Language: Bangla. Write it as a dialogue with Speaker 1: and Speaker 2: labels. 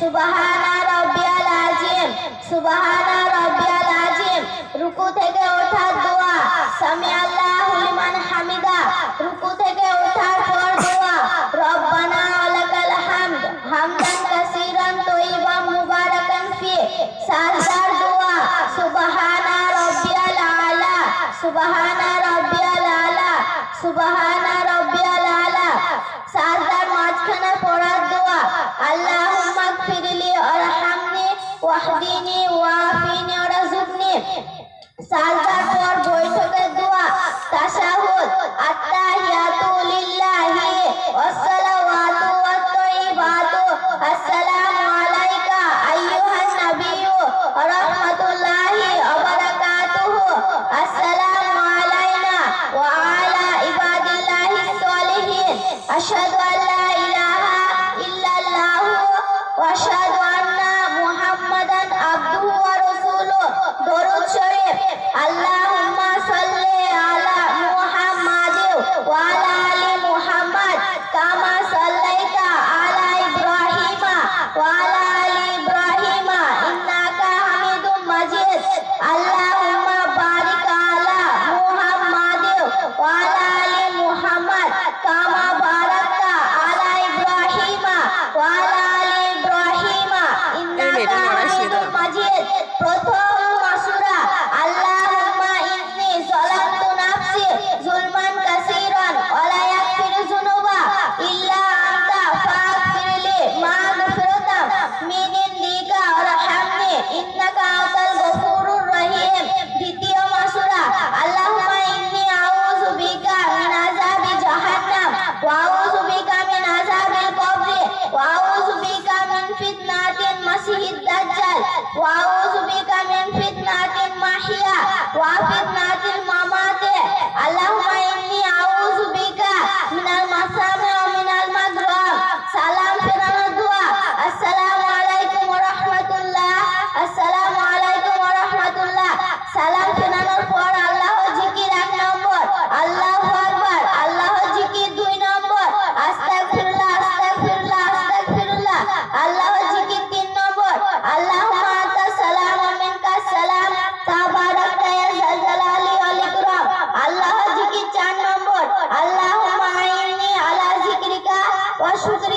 Speaker 1: সুবহানা রাব্বিয়াল আযীম, সুবহানা রাব্বিয়াল আযীম। রুকু থেকে ওঠার দোয়া, সামি আল্লাহু লিমান হামিদা। রুকু থেকে ওঠার পর দোয়া, রব্বানা ওয়ালাকাল হামদ হামদান কাসীরান তয়্যিবান মুবারাকান ফি। সাজদার দোয়া, সুবহানা রাব্বিয়াল আলা, সুবহানা রাব্বিয়াল আলা, সুবহানা রাব্বিয়াল আলা। সাজদার মাঝখানে পড়ার দোয়া, আল্লাহুম্মা গফিরলি ওয়ারহামনি ওয়াহদিনি ওয়াআফিনি ওয়ারযুকনি। সাজদার পর বৈঠকের দোয়া, তাশাহুদ, আত্তাহিয়াতু লিল্লাহি ওয়াসসালাওয়াতু ওয়াত-তাইয়্যিবাতু, আসসালামু আলাইকা আইয়ুহান নাবিয়্যু ওয়া রাহমাতুল্লাহি ওয়া বারাকাতুহু, আসসালামু আলাইনা ওয়া আলা ইবাদিল্লাহিস সালিহিন, আশহাদু আল্লা ইলাহা ইল্লাল্লাহু ওয়া আশহাদু আন্না মুহাম্মাদান আবদুহু ওয়া রাসূলুহু। দরুদ শরীফ, আল্লাহুম্মা সাল্লি আলা মুহাম্মাদিন ওয়া আলা আলি মুহাম্মাদ কামা সাল্লাইতা আলা ইব্রাহিমা ওয়া আলা আলি ইব্রাহিমা ইন্নাকা হামিদুম মাজিদ। আল্লাহুম্মা বারিক আলা মুহাম্মাদিন ওয়া আলা আলি মুহাম্মাদ কামা বারাকতা আলা ইব্রাহিমা ওয়া আলা আলি ইব্রাহিমা ইন্নাকা হামিদুম মাজিদ। প্রথম মাসুরা, আল্লাহুম্মা ইন্নী যালামতু নাফসি যুলমান কাসীরান ওয়া লা ইয়াগফিরু যুনুবা ইল্লা আনতা ফাগফিরলি মাগফিরাতাম মিন ইনদিকা ওয়ারহামনি ইন্নাকা আনতাল গফুরুর রহিম। দ্বিতীয় মাসুরা, আল্লাহুম্মা ইন্নী আউযু বিকা মিন আযাবি জাহান্নাম ওয়া আউযু বিকা মিন আযাবিল কবরি ওয়া আউযু বিকা মিন ফিতনাতিল মাসিহিদ দাজ্জাল ওয়া আউযু বিকা মিন ফিতনাতিল মাহিয়া ওয়া ফিতনাতিল মামাতি। আল্লাহুম্মা ইন্নী আউযু বিকা মিনাল মাসামি ওয়া মিনাল মাগরাম। সালাম ফেরানোর দোয়া, আসসালামু আলাইকুম ওয়া রাহমাতুল্লাহ, আসসালামু আলাইকুম ওয়া রাহমাতুল্লাহ। সালাম ফেরানোর পর আল্লাহর জিকির 1 নম্বর, আল্লাহু আকবার, আল্লাহর জিকির 2 নম্বর, আস্তাগফিরুল্লাহ আস্তাগফিরুল্লাহ আস্তাগফিরুল্লাহ। আল্লাহর জিকির 3 নম্বর, আল্লাহুম্মা আনতাস সালাম ওয়া মিনকাস সালাম তাবারাকতা ইয়া যাল জালালি ওয়াল ইকরাম। আল্লাহর জিকির 4 নম্বর, আল্লাহুম্মা আইন্নি আলা যিকরিকা ওয়া শুকরিকা